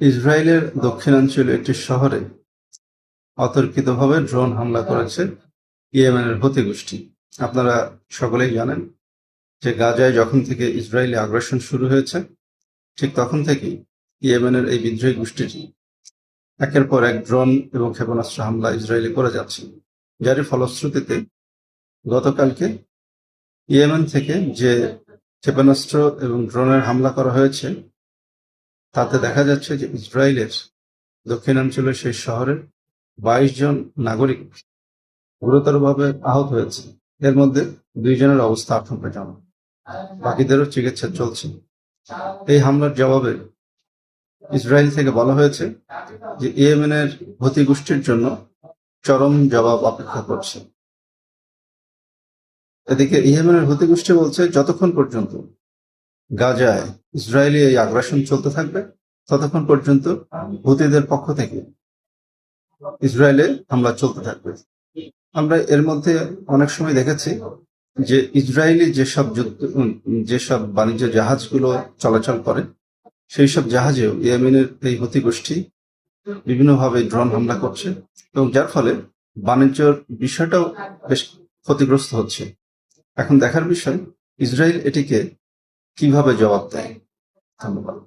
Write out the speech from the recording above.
ইসরায়েলের দক্ষিণাঞ্চলীয় একটি শহরে অতর্কিতভাবে ড্রোন হামলা করেছে ইয়েমেনের হুতি গোষ্ঠী। আপনারা সকলেই জানেন যে গাজায় যখন থেকে ইসরায়েলি আগ্রাসন শুরু হয়েছে, ঠিক তখন থেকেই ইয়েমেনের এই বিদ্রোহী গোষ্ঠীটি একের পর এক ড্রোন এবং ক্ষেপণাস্ত্র হামলা ইসরায়েলে করে যাচ্ছে, যারই ফলশ্রুতিতে গতকালকে ইয়েমেন থেকে যে ক্ষেপণাস্ত্র এবং ড্রোনের হামলা করা হয়েছে, তাতে দেখা যাচ্ছে যে ইসরায়েলের দক্ষিণাঞ্চলের সেই শহরের 22 জন নাগরিক গুরুতরভাবে আহত হয়েছে। এর মধ্যে 2 জনের অবস্থা আশঙ্কাজনক, বাকিদেরও চিকিৎসা চলছে। এই হামলার জবাবে ইসরায়েল থেকে বলা হয়েছে যে ইয়েমেনের হুতি গোষ্ঠীর জন্য চরম জবাব অপেক্ষা করছে। এদিকে ইয়েমেনের হুতি গোষ্ঠী বলছে, যতক্ষণ পর্যন্ত গাজায় ইসরায়েলি এই আগ্রাসন চলতে থাকবে, ততক্ষণ পর্যন্ত হুতিদের পক্ষ থেকে ইসরায়েলে হামলা চলতে থাকবে। আমরা এর মধ্যে অনেক সময় দেখেছি যে ইসরায়েলি যেসব বাণিজ্য জাহাজগুলো চলাচল করে, সেই সব জাহাজেও ইয়েমেনের এই হুতি গোষ্ঠী বিভিন্নভাবে ড্রোন হামলা করছে, এবং যার ফলে বাণিজ্যর বিষয়টাও বেশ ক্ষতিগ্রস্ত হচ্ছে। এখন দেখার বিষয় ইসরায়েল এটিকে কিভাবে জবাব দেয়। ধন্যবাদ।